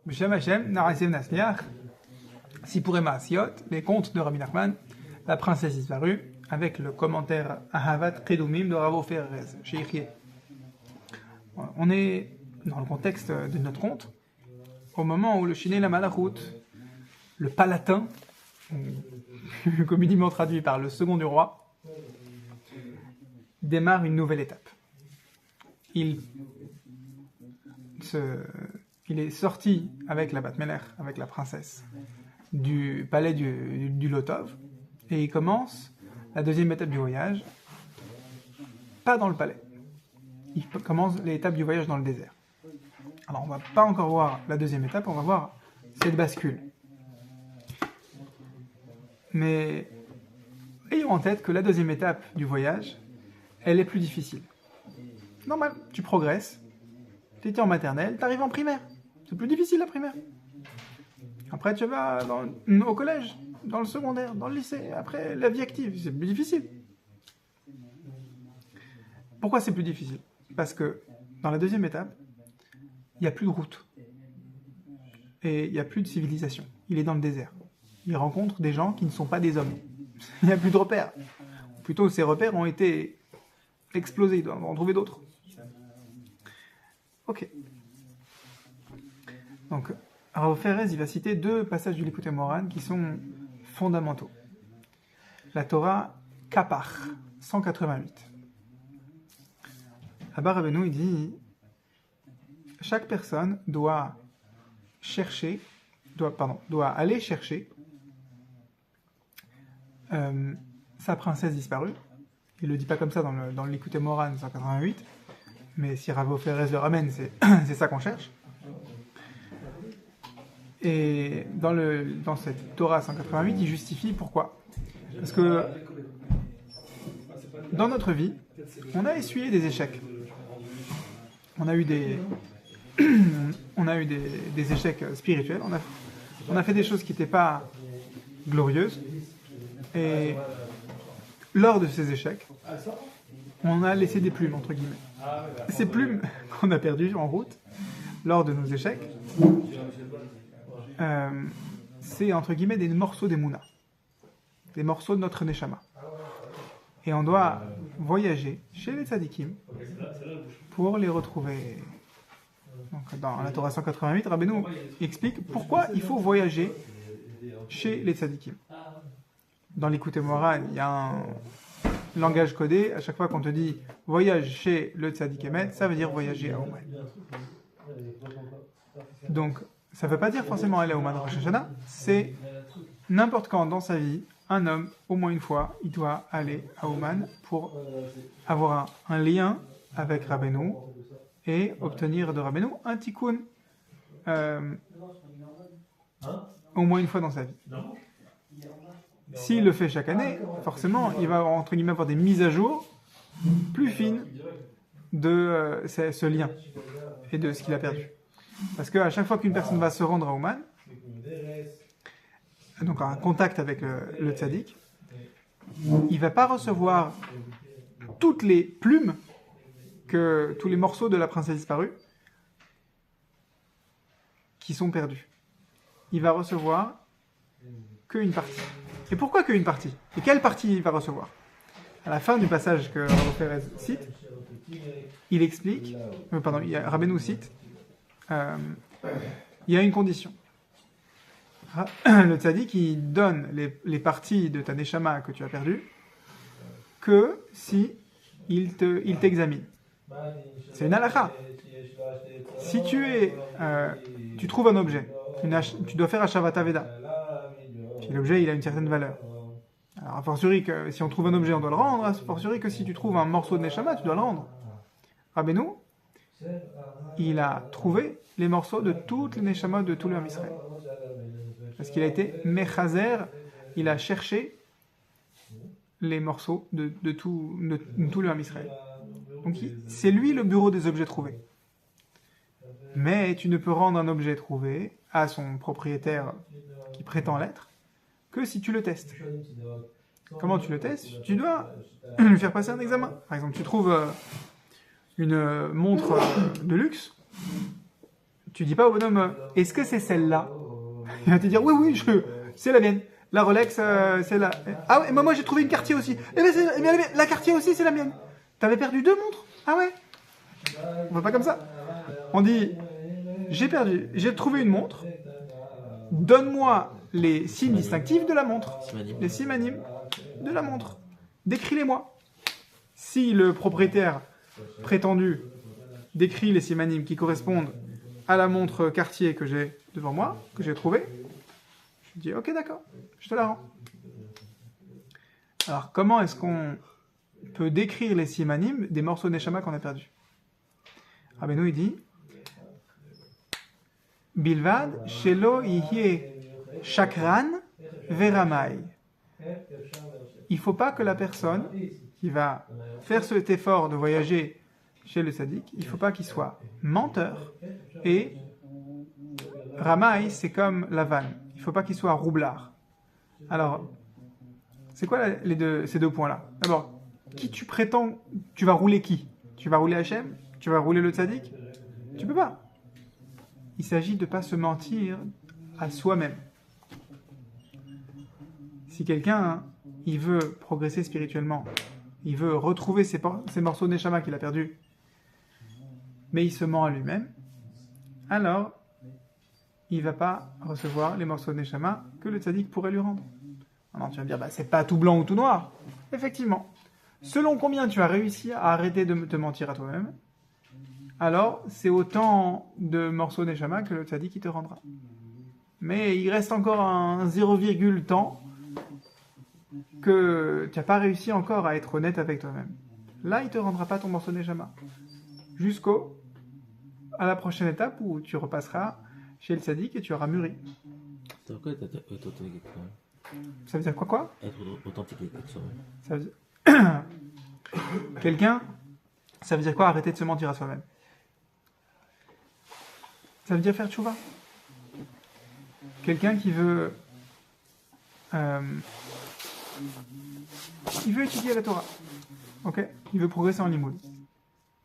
B'Shem Hashem, Narasim Nasliach, Sipuré Maasiot, les contes de Rabbi Nachman, la princesse disparue, avec le commentaire Ahavat Kedumim de Rav Ofer Erez, chez Yechie. On est dans le contexte de notre conte, au moment où le Shinei la Malachut, le Palatin, communément traduit par le second du roi, démarre une nouvelle étape. Il est sorti avec la Bat Melech, avec la princesse, du palais du Lotov, et il commence la deuxième étape du voyage, pas dans le palais. Il commence l'étape du voyage dans le désert. Alors on va pas encore voir la deuxième étape, on va voir cette bascule. Mais ayons en tête que la deuxième étape du voyage, elle est plus difficile. Normal, tu progresses, tu étais en maternelle, tu arrives en primaire. C'est plus difficile la primaire. Après tu vas au collège, dans le secondaire, dans le lycée. Après la vie active, c'est plus difficile. Pourquoi c'est plus difficile ? Parce que dans la deuxième étape, il n'y a plus de route. Et il n'y a plus de civilisation. Il est dans le désert. Il rencontre des gens qui ne sont pas des hommes. Il n'y a plus de repères. Plutôt, ces repères ont été explosés. Il doit en trouver d'autres. Ok. Donc, Rav Ferez, il va citer deux passages du Likutei Moharan qui sont fondamentaux. La Torah Kapach, 188. Abba Rabbeinu, il dit chaque personne doit aller chercher sa princesse disparue. Il le dit pas comme ça dans le Likutei Moharan 188, mais si Rav Ferez le ramène, c'est ça qu'on cherche. Et dans cette Torah 188, il justifie pourquoi. Parce que dans notre vie, on a essuyé des échecs. On a eu des échecs spirituels. On a fait des choses qui n'étaient pas glorieuses. Et lors de ces échecs, on a laissé des plumes, entre guillemets. Ces plumes qu'on a perdues en route, lors de nos échecs, c'est entre guillemets des morceaux d'Emouna, des morceaux de notre Neshama. Et on doit voyager chez les tzadikim pour les retrouver. Donc, dans la Torah 188, Rabbeinu explique pourquoi il faut voyager chez les tzadikim. Dans l'Likutei Moharan, il y a un langage codé. À chaque fois qu'on te dit voyage chez le tzadik Emet, ça veut dire voyager à Ouman. Donc, ça ne veut pas dire forcément aller à Ouman Rosh Hashanah, c'est n'importe quand dans sa vie, un homme, au moins une fois, il doit aller à Ouman pour avoir un lien avec Rabbeinu et obtenir de Rabbeinu un tikkun au moins une fois dans sa vie. S'il le fait chaque année, forcément, il va entre guillemets avoir des mises à jour plus fines de ce lien et de ce qu'il a perdu. Parce qu'à chaque fois qu'une personne va se rendre à Ouman, donc en contact avec le tzaddik, il ne va pas recevoir toutes les plumes, tous les morceaux de la princesse disparue qui sont perdus. Il va recevoir qu'une partie. Et pourquoi qu'une partie ? Et quelle partie il va recevoir ? À la fin du passage que Rav Ferez cite, il explique, Rabbeinu cite, il y a une condition. Le tzaddik, il donne les parties de ta neshama que tu as perdues que si il t'examine. C'est une halakha. Si tu trouves un objet, tu dois faire Hashavat Veda. Puis l'objet, il a une certaine valeur. Alors, a fortiori que si on trouve un objet, on doit le rendre. A fortiori que si tu trouves un morceau de neshama, tu dois le rendre. Rabbeinu, il a trouvé les morceaux de toutes les neshama de tout le Ham Israël. Parce qu'il a été mechazer, il a cherché les morceaux de tout le Ham Israël. Donc c'est lui le bureau des objets trouvés. Mais tu ne peux rendre un objet trouvé à son propriétaire qui prétend l'être que si tu le testes. Comment tu le testes ? Tu dois lui faire passer un examen. Par exemple, tu trouves une montre de luxe, tu dis pas au bonhomme, est-ce que c'est celle-là? Il va te dire, oui, c'est la mienne. La Rolex, c'est la... Ah ouais, moi j'ai trouvé une Cartier aussi. Eh ben, la Cartier aussi, c'est la mienne. T'avais perdu 2 montres? Ah ouais? On va pas comme ça. On dit, j'ai trouvé une montre. Donne-moi les signes distinctifs de la montre. Les simanim de la montre. Décris-les-moi. Si le propriétaire prétendu décrit les simanim qui correspondent à la montre Cartier que j'ai devant moi, que j'ai trouvée, je dis ok d'accord, je te la rends. Alors comment est-ce qu'on peut décrire les simanim des morceaux de neshama qu'on a perdus? Rabbeinu il dit Bilvad shelo ihye shakran veramai. Il ne faut pas que la personne qui va faire cet effort de voyager chez le tzaddik, il ne faut pas qu'il soit menteur et Ramaï, c'est comme la vanne. Il ne faut pas qu'il soit roublard. Alors, c'est quoi ces 2 points-là? D'abord, qui tu prétends, tu vas rouler qui? Tu vas rouler Hachem? Tu vas rouler le tzaddik? Tu peux pas. Il s'agit de ne pas se mentir à soi-même. Si quelqu'un, il veut progresser spirituellement, il veut retrouver ses morceaux de neshama qu'il a perdus, mais il se ment à lui-même, alors il ne va pas recevoir les morceaux de neshama que le tzaddik pourrait lui rendre. Alors tu vas me dire, c'est pas tout blanc ou tout noir. Effectivement. Selon combien tu as réussi à arrêter de te mentir à toi-même, alors c'est autant de morceaux de neshama que le tzaddik te rendra. Mais il reste encore un 0, temps que tu n'as pas réussi encore à être honnête avec toi-même. Là, il ne te rendra pas ton morceau de neshama. À la prochaine étape où tu repasseras chez le tzaddik et tu auras mûri. Ça veut quoi être authentique avec toi-même? Ça veut dire quoi? Être authentique avec soi-même. Ça veut dire... Quelqu'un, ça veut dire quoi arrêter de se mentir à soi-même? Ça veut dire faire tchouva. Quelqu'un qui veut... il veut étudier la Torah. Ok? Il veut progresser en limoud.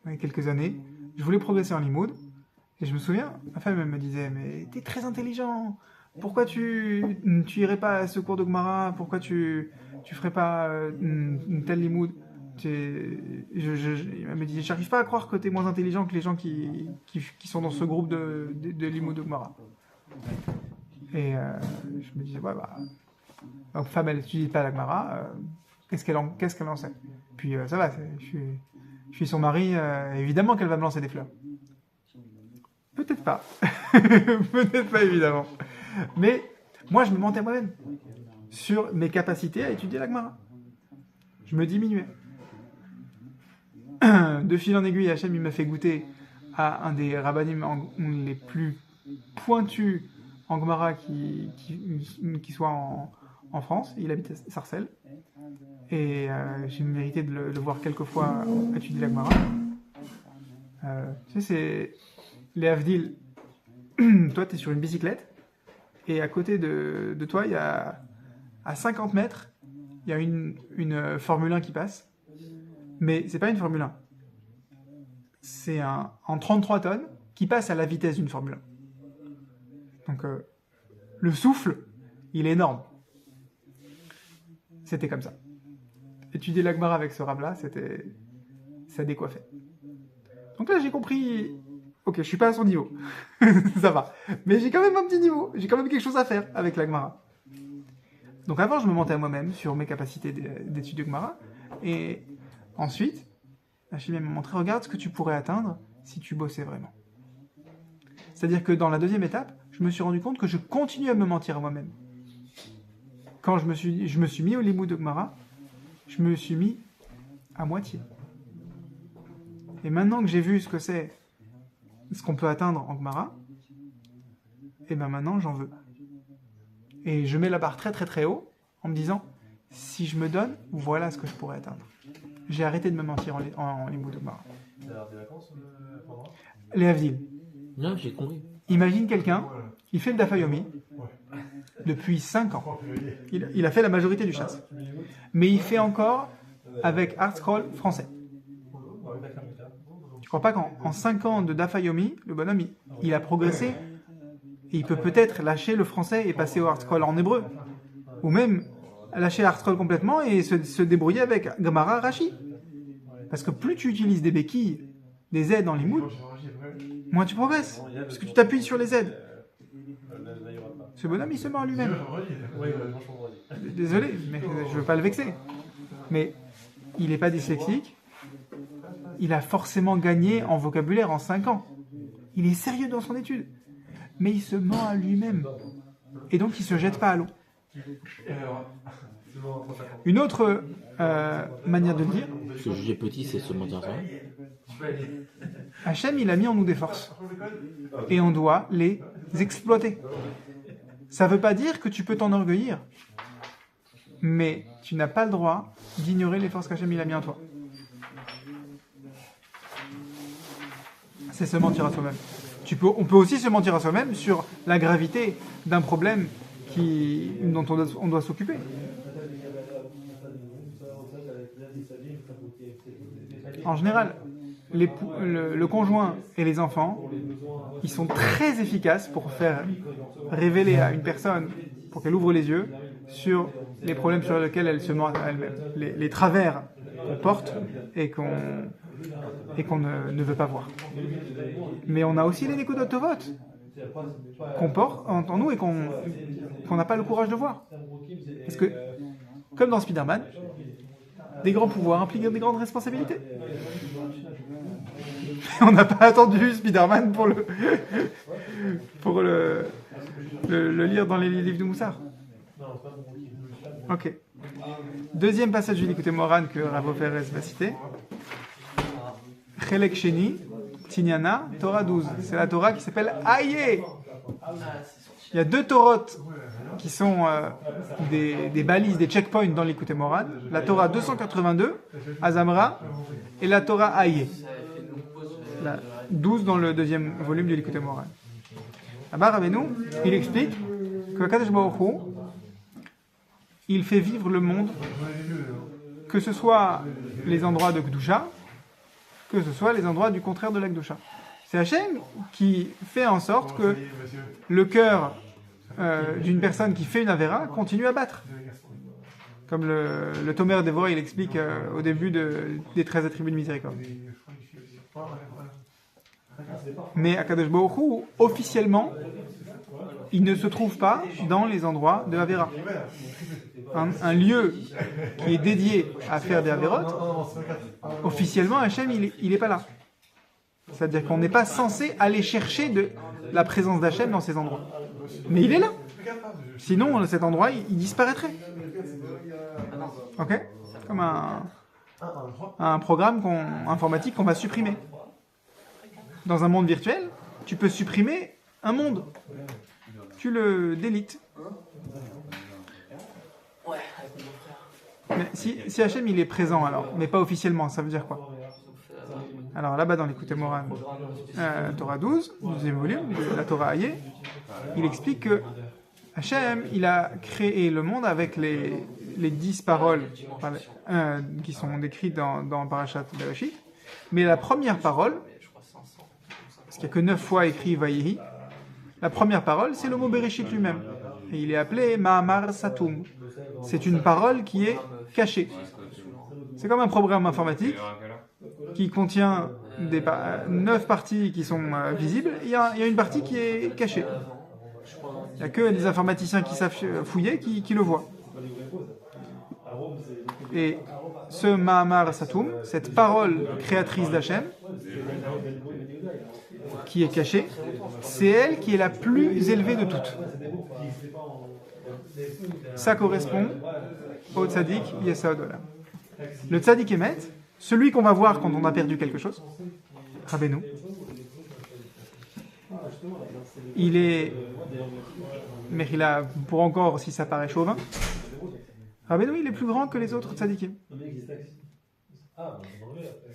Il y a quelques années, je voulais progresser en limoud. Et je me souviens, ma femme me disait, mais t'es très intelligent. Pourquoi tu irais pas à ce cours de Gemara? Pourquoi tu ferais pas une telle limoud? Elle me dit, j'arrive pas à croire que t'es moins intelligent que les gens qui sont dans ce groupe de limoud de Gemara. Et je me disais, donc femme, elle n'étudie pas la Gemara, qu'est-ce qu'elle en sait? Puis ça va, je suis son mari, évidemment qu'elle va me lancer des fleurs. Peut-être pas. Peut-être pas, évidemment. Mais moi, je me mentais moi-même sur mes capacités à étudier la Gemara. Je me diminuais. De fil en aiguille, Hachem, il m'a fait goûter à un des rabbanim les plus pointus en Gemara qui soit en France. Il habite à Sarcelles. Et j'ai mérité de le voir quelques fois étudier la Gemara. Tu sais, c'est les Havdil. Toi, tu es sur une bicyclette. Et à côté de toi, il y a à 50 mètres, il y a une Formule 1 qui passe. Mais c'est pas une Formule 1. C'est en 33 tonnes qui passe à la vitesse d'une Formule 1. Donc, le souffle, il est énorme. C'était comme ça. Étudier la Gemara avec ce rave-là, ça décoiffait. Donc là, j'ai compris... Ok, je suis pas à son niveau. Ça va. Mais j'ai quand même un petit niveau. J'ai quand même quelque chose à faire avec la Gemara. Donc avant, je me mentais à moi-même sur mes capacités d'étude de Gemara. Et ensuite, Hachem m'a montré, regarde ce que tu pourrais atteindre si tu bossais vraiment. C'est-à-dire que dans la deuxième étape, je me suis rendu compte que je continue à me mentir à moi-même. Quand je me suis mis au limoud de Gemara, je me suis mis à moitié. Et maintenant que j'ai vu ce que c'est, ce qu'on peut atteindre en Gemara, et ben maintenant j'en veux. Et je mets la barre très très très haut en me disant, si je me donne, voilà ce que je pourrais atteindre. J'ai arrêté de me mentir en limoud de Gemara. Les Havdil. Non, j'ai compris. Imagine quelqu'un, il fait le Dafayomi depuis 5 ans. Il a fait la majorité du chasse. Mais il fait encore avec Art Scroll français. crois pas qu'en 5 ans de Dafayomi, le bonhomme, il a progressé. Et il peut peut-être lâcher le français et passer au hard scroll en hébreu. Ou même lâcher hard scroll complètement et se débrouiller avec Gemara Rashi. Parce que plus tu utilises des béquilles, des aides en limoud, moins tu progresses. Parce que tu t'appuies sur les aides. Ce bonhomme, il se ment à lui-même. Désolé, mais je veux pas le vexer. Mais il n'est pas dyslexique. Il a forcément gagné en vocabulaire en 5 ans. Il est sérieux dans son étude. Mais il se ment à lui-même. Et donc, il ne se jette pas à l'eau. Une autre manière de le dire... Se juger petit, c'est se mentir à soi. Hachem, il a mis en nous des forces. Et on doit les exploiter. Ça ne veut pas dire que tu peux t'enorgueillir. Mais tu n'as pas le droit d'ignorer les forces qu'Hachem il a mis en toi. C'est se mentir à soi-même. On peut aussi se mentir à soi-même sur la gravité d'un problème dont on doit s'occuper. En général, le conjoint et les enfants, ils sont très efficaces pour faire révéler à une personne, pour qu'elle ouvre les yeux, sur les problèmes sur lesquels elle se ment à elle-même, les travers qu'on porte et qu'on ne veut pas voir. Mais on a aussi les Nekudot Tovot qu'on porte en nous et qu'on n'a pas le courage de voir. Parce que, comme dans Spider-Man, des grands pouvoirs impliquent des grandes responsabilités. On n'a pas attendu Spider-Man pour le lire dans les livres de Moussar. Ok. Deuxième passage du Likutei Moharan que Rav Ofer va citer. Chelek Sheni, Tinyana, Torah 12. C'est la Torah qui s'appelle Aïe. Il y a 2 Torotes qui sont des balises, des checkpoints dans le Likutei Moharan. La Torah 282, Azamra, et la Torah Aïe. La 12 dans le deuxième volume du Likutei Moharan. Là-bas, Rabbeinu, il explique que Kadosh Baruch Hu, il fait vivre le monde, que ce soit les endroits de Kedusha, que ce soit les endroits du contraire de la Kedusha. C'est Hachem qui fait en sorte que le cœur d'une personne qui fait une Avera continue à battre. Comme le Tomer Devorah, il explique au début des 13 attributs de miséricorde. Mais Akadosh Baruch Hu, officiellement, il ne se trouve pas dans les endroits de Avera. Un lieu qui est dédié à faire des Averot, officiellement, Hachem, il n'est pas là. C'est-à-dire qu'on n'est pas censé aller chercher de la présence d'Hachem dans ces endroits. Mais il est là. Sinon, cet endroit, il disparaîtrait. Ok ? Comme un programme informatique qu'on va supprimer. Dans un monde virtuel, tu peux supprimer un monde. Tu le délites. Mais si Hachem il est présent alors, mais pas officiellement, ça veut dire quoi? Alors là-bas dans l'Likutei Moharan, Torah 12, deuxième volume, de la Torah Aïe, il explique que Hachem il a créé le monde avec les 10 paroles qui sont décrites dans Parashat Bereshit, mais la première parole, parce qu'il n'y a que 9 fois écrit Vayehi, la première parole c'est le mot Bereshit lui-même, et il est appelé Ma'amar Satum. C'est une parole qui est cachée. C'est comme un programme informatique qui contient 9 parties qui sont visibles, et il y a une partie qui est cachée. Il n'y a que les informaticiens qui savent fouiller qui le voient. Et ce Ma'amar Satum, cette parole créatrice d'Hachem, qui est cachée, c'est elle qui est la plus élevée de toutes. Ça correspond au tzaddik Yesod Olam. Le tzaddik Emet, celui qu'on va voir quand on a perdu quelque chose, Rabbeinu, il est, mais il a, pour encore si ça paraît chauvin, Rabbeinu il est plus grand que les autres tzaddikim.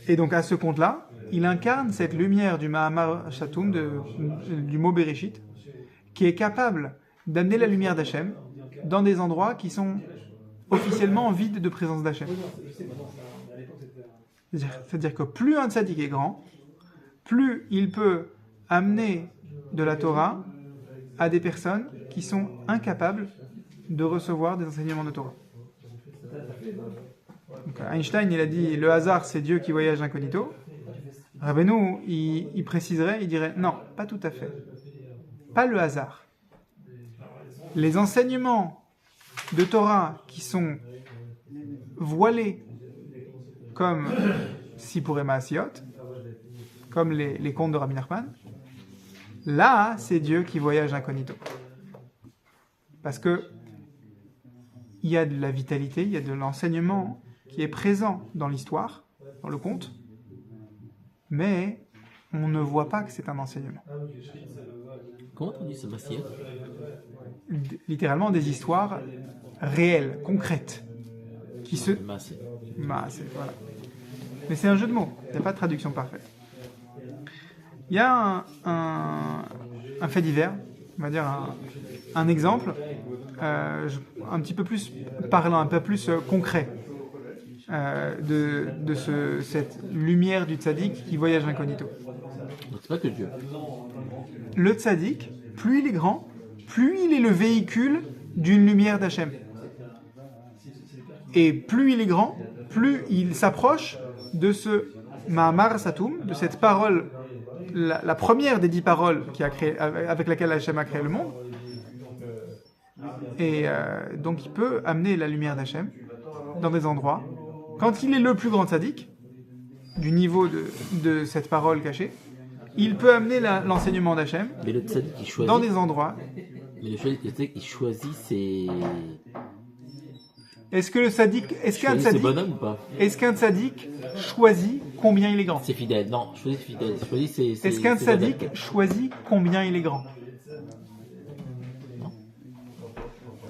Et donc à ce compte-là, il incarne cette lumière du Ma'amar Satum, du mot Bereshit, qui est capable d'amener la lumière d'Hachem dans des endroits qui sont officiellement vides de présence d'Hachem. C'est-à-dire que plus un tzaddik est grand, plus il peut amener de la Torah à des personnes qui sont incapables de recevoir des enseignements de Torah. Donc Einstein, il a dit, le hasard, c'est Dieu qui voyage incognito. Rabbeinu, il préciserait, il dirait, non, pas tout à fait. Pas le hasard. Les enseignements de Torah qui sont voilés comme Sipurei Maasiot, comme les contes de Rabbi Nachman, là, c'est Dieu qui voyage incognito. Parce que il y a de la vitalité, il y a de l'enseignement qui est présent dans l'histoire, dans le conte, mais on ne voit pas que c'est un enseignement. Comment on dit ce Massiel? Littéralement des histoires réelles, concrètes, qui se... Massiel. Voilà. Mais c'est un jeu de mots, il n'y a pas de traduction parfaite. Il y a un fait divers, on va dire un exemple, un petit peu plus parlant, un peu plus concret de cette lumière du tzaddik qui voyage incognito. Donc c'est pas que Dieu. Le tzaddik, plus il est grand, plus il est le véhicule d'une lumière d'Hachem. Et plus il est grand, plus il s'approche de ce Ma'amar Satoum, de cette parole, la première des 10 paroles avec laquelle Hachem a créé le monde. Et donc il peut amener la lumière d'Hachem dans des endroits. Quand il est le plus grand tzaddik, du niveau de cette parole cachée, il peut amener l'enseignement d'Hachem dans des endroits. Mais le tzaddik, il choisit ses... Est-ce que le tzaddik, est-ce qu'un tzaddik choisit combien il est grand? C'est fidèle. Non, choisit fidèle. Est-ce qu'un tzaddik choisit combien il est grand?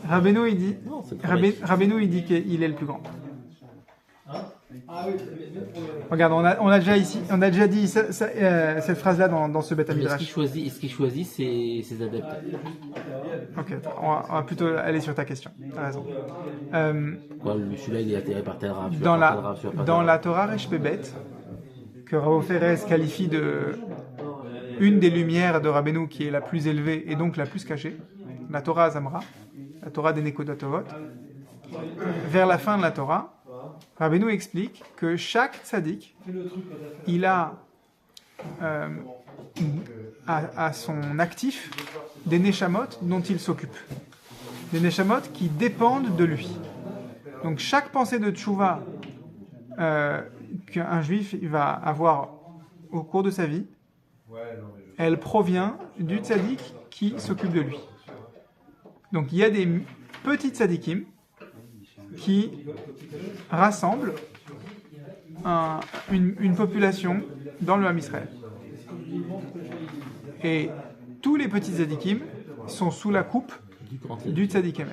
Rabbeinu, il dit, Rabbeinu, il dit qu'il est le plus grand. Regarde, on a déjà dit cette phrase-là dans ce Beth Midrash. Est-ce qu'il choisit ses adeptes? Ok, on va plutôt aller sur ta question. T'as raison. Celui-là, il est atterré par tel Rav. Dans la Torah Resh Bebet, que Rav Oferez qualifie de une des lumières de Rabbeinu qui est la plus élevée et donc la plus cachée, la Torah Azamra, la Torah des Nekodatovot, vers la fin de la Torah, Rabbeinu explique que chaque tzaddik, il a à son actif des neshamot dont il s'occupe. Des neshamot qui dépendent de lui. Donc chaque pensée de tchouva qu'un juif va avoir au cours de sa vie, elle provient du tzaddik qui s'occupe de lui. Donc il y a des petits tzaddikim qui rassemblent une population dans le Ham Israël. Et tous les petits tzaddikim sont sous la coupe du tzaddik Emet.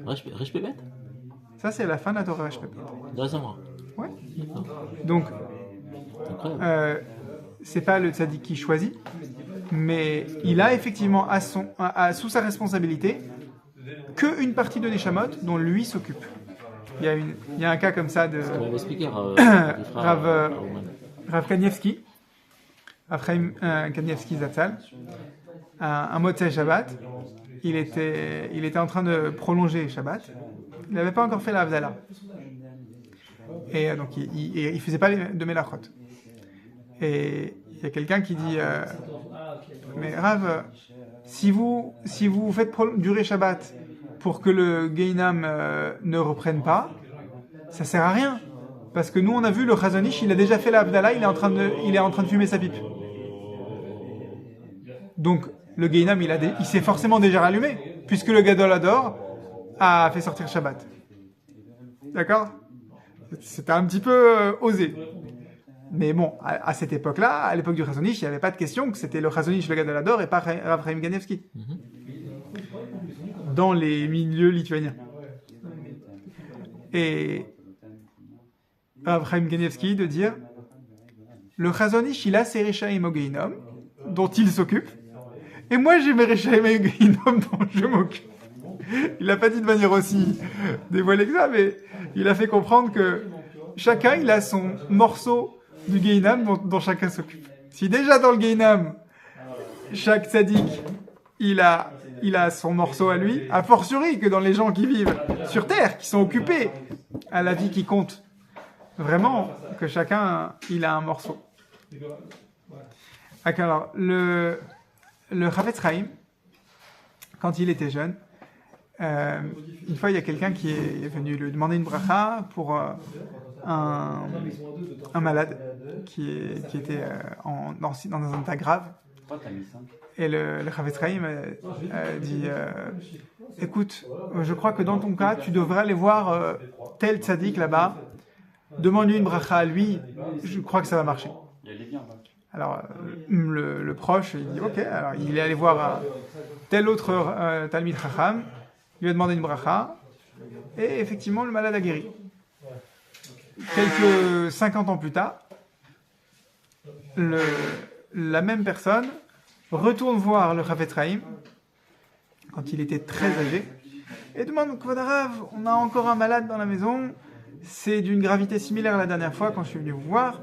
Resh Bebet? Ça, c'est la fin de la Torah Resh Bebet. Ouais. Donc, c'est pas le tzaddik qui choisit, mais il a effectivement sous sa responsabilité qu'une partie de Neshamot dont lui s'occupe. Il y a un cas comme ça de Rav Kanievski, Raphaim Kanievski Zatzal, un Motzei Shabbat. Il était en train de prolonger Shabbat. Il n'avait pas encore fait la Havdalah. Et donc il faisait pas de Melachot. Et il y a quelqu'un qui dit mais Rav, si vous faites durer Shabbat pour que le Gehinam ne reprenne pas, ça sert à rien. Parce que nous, on a vu le Chazon Ish, il a déjà fait la Havdalah, il est en train de fumer sa pipe. Donc, le Gehinam, il s'est forcément déjà rallumé, puisque le Gadol Hador a fait sortir Shabbat. D'accord? C'était un petit peu osé. Mais bon, à cette époque-là, à l'époque du Chazon Ish, il n'y avait pas de question que c'était le Chazon Ish, le Gadol Hador, et pas Rav Chaim Kanievski. Dans les milieux lituaniens. Et Rav Chaim Kanievski de dire le Chazon Ish, il a ses Rechaim au Gehinom dont il s'occupe, et moi j'ai mes Rechaim au Gehinom dont je m'occupe. Il l'a pas dit de manière aussi dévoilée que ça, mais il a fait comprendre que chacun il a son morceau du Gehinam dont chacun s'occupe. Si déjà dans le Gehinam, chaque tzaddik, il a son morceau à lui, a fortiori que dans les gens qui vivent sur Terre, qui sont occupés à la vie qui compte, vraiment, que chacun, il a un morceau. Alors, le Chafetz Chaim, quand il était jeune, une fois, il y a quelqu'un qui est venu lui demander une bracha pour un malade qui était dans un état grave. Et le Chafetz Chaim dit écoute, je crois que dans ton cas, tu devrais aller voir tel tzaddik là-bas, demande-lui une bracha à lui, je crois que ça va marcher. Alors, le proche, il dit ok, alors il est allé voir tel autre Talmid Chacham, il lui a demandé une bracha, et effectivement, le malade a guéri. Quelques 50 ans plus tard, la même personne retourne voir le Chafetz Chaim, quand il était très âgé, et demande, Kvod Harav, on a encore un malade dans la maison, c'est d'une gravité similaire à la dernière fois quand je suis venu vous voir,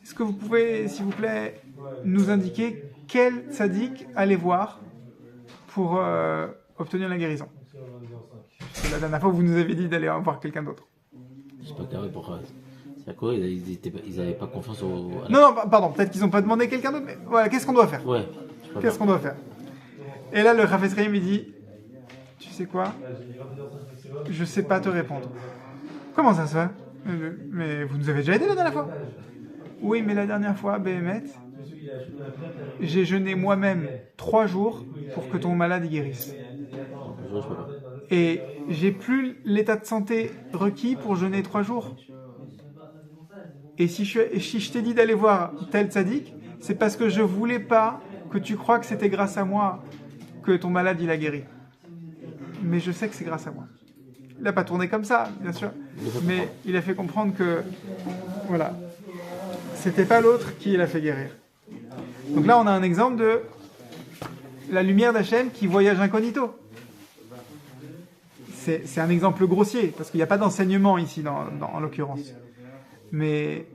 est-ce que vous pouvez, s'il vous plaît, nous indiquer quel tzaddik aller voir pour obtenir la guérison? Parce que la dernière fois, vous nous avez dit d'aller voir quelqu'un d'autre. Je sais pas carré pourquoi. C'est à quoi ils n'avaient pas confiance au. Non, pardon, peut-être qu'ils n'ont pas demandé quelqu'un d'autre, mais voilà, qu'est-ce qu'on doit faire? Ouais. Qu'est-ce qu'on doit faire? Et là, le Chafetz Chaim, il dit, tu sais quoi? Je sais pas te répondre. Comment ça se fait? Mais vous nous avez déjà aidé la dernière fois? Oui, mais la dernière fois, Béhémet, j'ai jeûné moi-même 3 jours pour que ton malade guérisse. Et j'ai plus l'état de santé requis pour jeûner 3 jours. Et si je t'ai dit d'aller voir tel tzaddik, c'est parce que je voulais pas que tu crois que c'était grâce à moi que ton malade il a guéri. Mais je sais que c'est grâce à moi. Il n'a pas tourné comme ça, bien sûr. Mais il a fait comprendre que, voilà, c'était pas l'autre qui l'a fait guérir. Donc là, on a un exemple de la lumière d'Hachem qui voyage incognito. C'est un exemple grossier, parce qu'il n'y a pas d'enseignement ici, en l'occurrence. Mais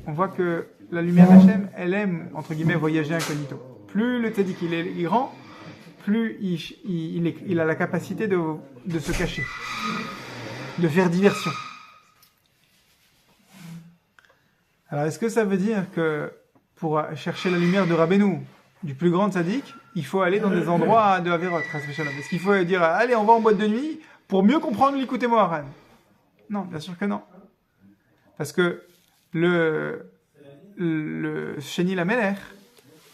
on voit que la lumière d'Hachem, elle aime, entre guillemets, voyager incognito. Plus le tzaddik il est grand, plus il a la capacité de se cacher, de faire diversion. Alors, est-ce que ça veut dire que pour chercher la lumière de Rabbeinu, du plus grand tzaddik, il faut aller dans des endroits de Averot? Est-ce qu'il faut dire, allez, on va en boîte de nuit pour mieux comprendre l'Ikouté Moharan? Non, bien sûr que non. Parce que le Sheni Lamelech,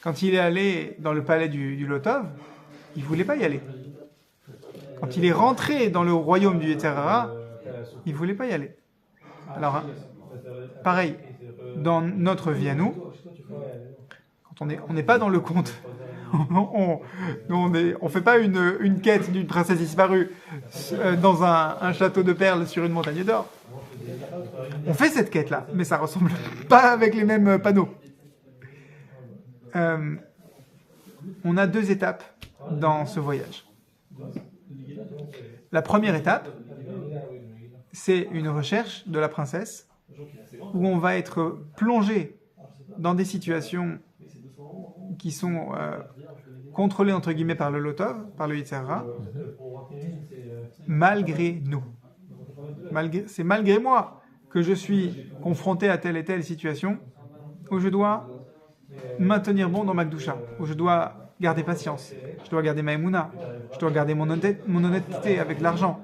quand il est allé dans le palais du Lotov, il voulait pas y aller. Quand il est rentré dans le royaume du Yetzer Hara, il voulait pas y aller. Alors, pareil, dans notre vie à nous, quand on n'est pas dans le conte, on fait pas une quête d'une princesse disparue dans un château de perles sur une montagne d'or. On fait cette quête-là, mais ça ressemble pas avec les mêmes panneaux. On a 2 étapes dans ce voyage. La première étape, c'est une recherche de la princesse, où on va être plongé dans des situations qui sont contrôlées entre guillemets par le Lotov, par le Yetzer Hara, malgré nous. C'est malgré moi que je suis confronté à telle et telle situation où je dois maintenir bon dans ma Kedusha, où je dois garder patience, je dois garder ma Emouna, je dois garder mon honnêteté avec l'argent.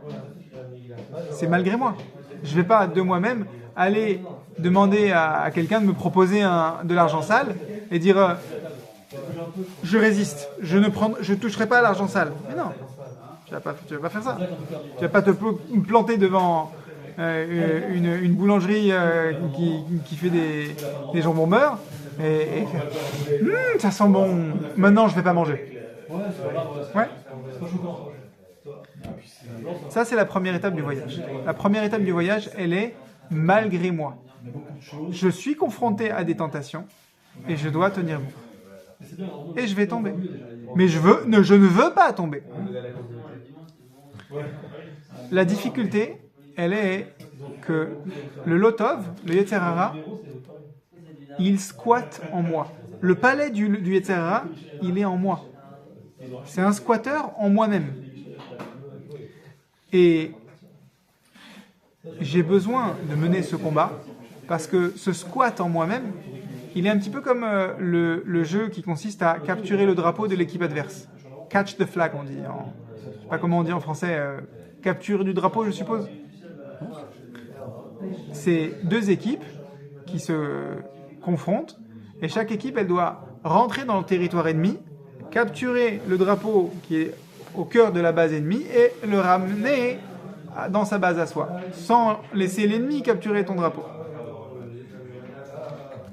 C'est malgré moi. Je ne vais pas de moi-même aller demander à quelqu'un de me proposer de l'argent sale et dire je résiste, je ne toucherai pas à l'argent sale. Mais non, tu vas pas faire ça. Tu vas pas te planter devant une boulangerie qui fait des jambons beurre et faire ça sent bon, maintenant je vais pas manger. Ouais. Ça c'est la première étape du voyage. La première étape du voyage, elle est malgré moi. Je suis confronté à des tentations et je dois tenir bon. Et je vais tomber. Mais je ne veux pas tomber. La difficulté, elle est que le Lotov, le Yetzer Hara, il squatte en moi. Le palais du Yetzer Hara, il est en moi. C'est un squatteur en moi-même. Et j'ai besoin de mener ce combat parce que ce squat en moi-même, il est un petit peu comme le jeu qui consiste à capturer le drapeau de l'équipe adverse. Catch the flag, on dit. Je ne sais pas comment on dit en français. Capture du drapeau, je suppose. C'est deux équipes qui se confrontent et chaque équipe, elle doit rentrer dans le territoire ennemi, capturer le drapeau qui est au cœur de la base ennemie et le ramener dans sa base à soi, sans laisser l'ennemi capturer ton drapeau.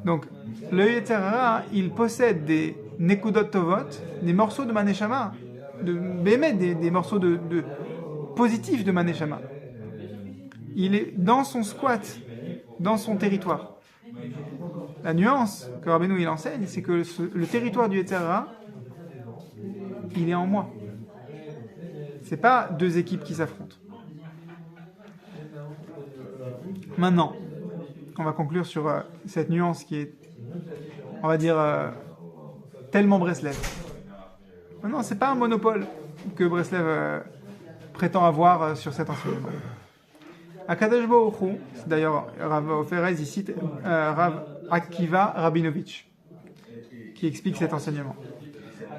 Donc, le Yetzer Hara, il possède des nekudot tovot, des morceaux de maneshama, des morceaux de positifs de maneshama. Il est dans son squat, dans son territoire. La nuance que Rabbeinu il enseigne, c'est que le territoire du Yetzer Hara, il est en moi. C'est pas deux équipes qui s'affrontent. Maintenant, on va conclure sur cette nuance qui est, on va dire, tellement Breslev. Maintenant, c'est pas un monopole que Breslev prétend avoir sur cet enseignement. Akadosh Baruch Hu, c'est d'ailleurs Rav Ferez, il cite Rav Akiva Rabinovitch, qui explique cet enseignement.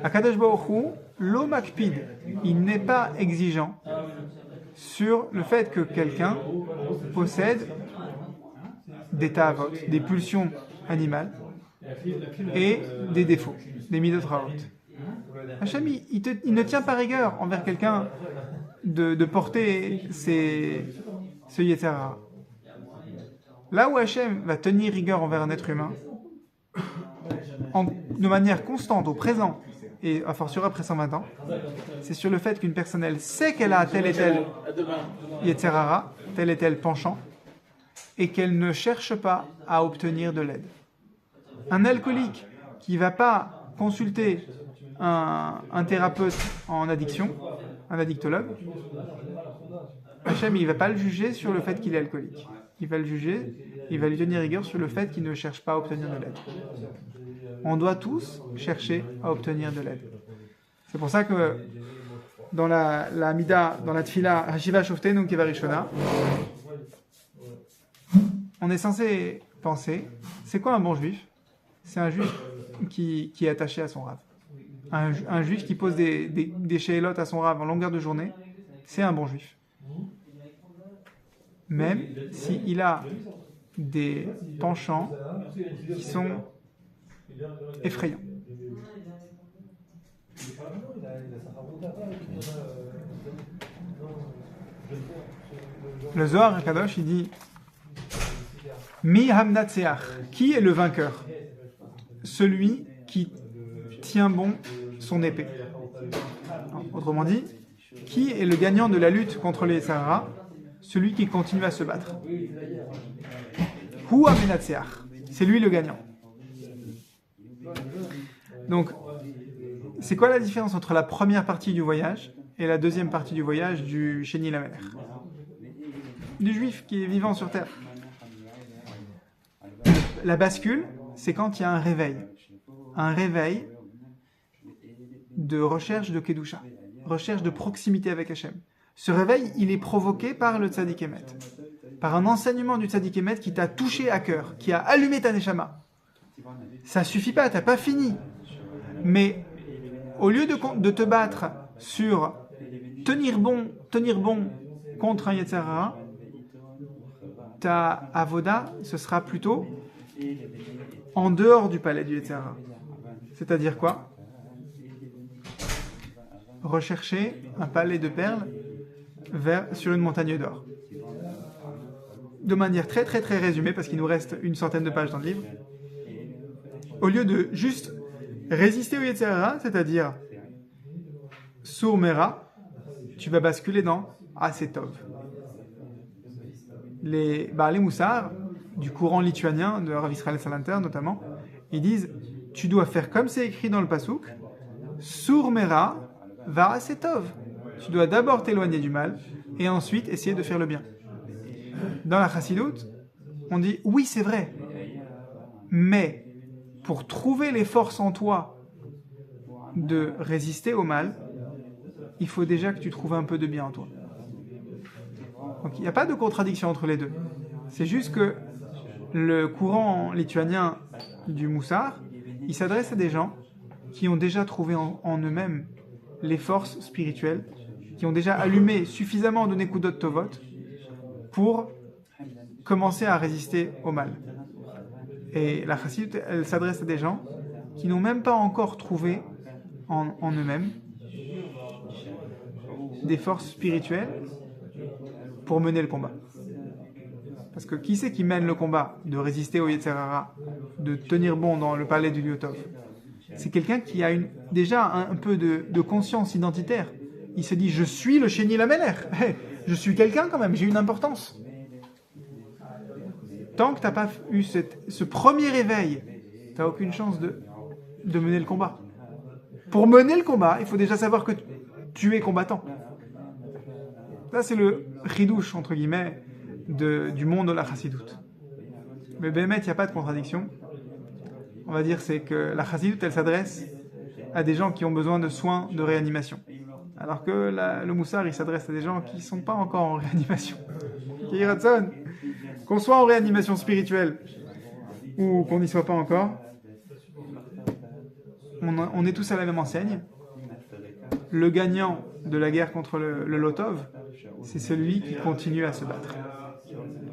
Akadosh Baruch Hu, lo makpid, il n'est pas exigeant sur le fait que quelqu'un possède des ta'avot, des pulsions animales et des défauts, des midot raot. Hachem, il ne tient pas rigueur envers quelqu'un de porter ce Yetzer Hara. Là où Hachem va tenir rigueur envers un être humain, de manière constante, au présent, et à fortiori après 120 ans, c'est sur le fait qu'une personne, elle sait qu'elle a tel et tel Yetzer Hara, tel et tel penchant, et qu'elle ne cherche pas à obtenir de l'aide. Un alcoolique qui ne va pas consulter un thérapeute en addiction, un addictologue, Hachem, il ne va pas le juger sur le fait qu'il est alcoolique. Il va le juger, il va lui tenir rigueur sur le fait qu'il ne cherche pas à obtenir de l'aide. On doit tous chercher à obtenir de l'aide. C'est pour ça que dans la Mida, dans la Tfila, Hashiva Shoftenu Kevarishona, on est censé penser, c'est quoi un bon juif? C'est un juif qui est attaché à son rave. Un juif qui pose des sheilot à son rave en longueur de journée, c'est un bon juif. Même s'il a des penchants qui sont effrayants. Le Zohar HaKadosh, il dit Mi hamnatseach, qui est le vainqueur? Celui qui tient bon son épée. Autrement dit, qui est le gagnant de la lutte contre les Yetzer Hara? Celui qui continue à se battre. Hu amenatseach, c'est lui le gagnant. Donc, c'est quoi la différence entre la première partie du voyage et la deuxième partie du voyage du Sheni Lamelech, du juif qui est vivant sur terre? La bascule, c'est quand il y a un réveil de recherche de Kedusha, recherche de proximité avec Hachem. Ce réveil, il est provoqué par le Tzadik Emet, par un enseignement du Tzadik Emet qui t'a touché à cœur, qui a allumé ta neshama. Ça suffit pas, t'as pas fini. Mais au lieu de te battre sur tenir bon contre un Yetzer Hara, ta avoda, ce sera plutôt en dehors du palais du Yetzer Hara. C'est-à-dire quoi? Rechercher un palais de perles sur une montagne d'or. De manière très très très résumée, parce qu'il nous reste une centaine de pages dans le livre, au lieu de juste résister au Yetzer Hara, c'est-à-dire sourd mera, tu vas basculer dans Asetov. Les Baalei Moussar, du courant lituanien de Rav Israël Salanter notamment, ils disent tu dois faire comme c'est écrit dans le Passouk, sourd mera va Asetov. Tu dois d'abord t'éloigner du mal et ensuite essayer de faire le bien. Dans la Chassidoute, on dit oui, c'est vrai, Mais pour trouver les forces en toi de résister au mal, il faut déjà que tu trouves un peu de bien en toi. Donc il n'y a pas de contradiction entre les deux. C'est juste que le courant lituanien du Moussar, il s'adresse à des gens qui ont déjà trouvé en eux-mêmes les forces spirituelles, qui ont déjà allumé suffisamment de Nekudot Tovot pour commencer à résister au mal. Et la Chassidut, elle s'adresse à des gens qui n'ont même pas encore trouvé en eux-mêmes des forces spirituelles pour mener le combat. Parce que qui c'est qui mène le combat de résister au Yetzer Hara, de tenir bon dans le palais du Liotov? C'est quelqu'un qui a déjà un peu de conscience identitaire. Il se dit, je suis le Sheni Lamelech. Hey, je suis quelqu'un quand même, j'ai une importance. Tant que tu n'as pas eu ce premier éveil, tu n'as aucune chance de mener le combat. Pour mener le combat, il faut déjà savoir que tu es combattant. Ça, c'est le chidouche, entre guillemets, du monde de la Chassidut. Mais Bémet, il n'y a pas de contradiction. On va dire c'est que la Chassidut, elle s'adresse à des gens qui ont besoin de soins de réanimation. Alors que le Moussar, il s'adresse à des gens qui ne sont pas encore en réanimation. Qu'on soit en réanimation spirituelle ou qu'on n'y soit pas encore, on est tous à la même enseigne. Le gagnant de la guerre contre le Lotov, c'est celui qui continue à se battre.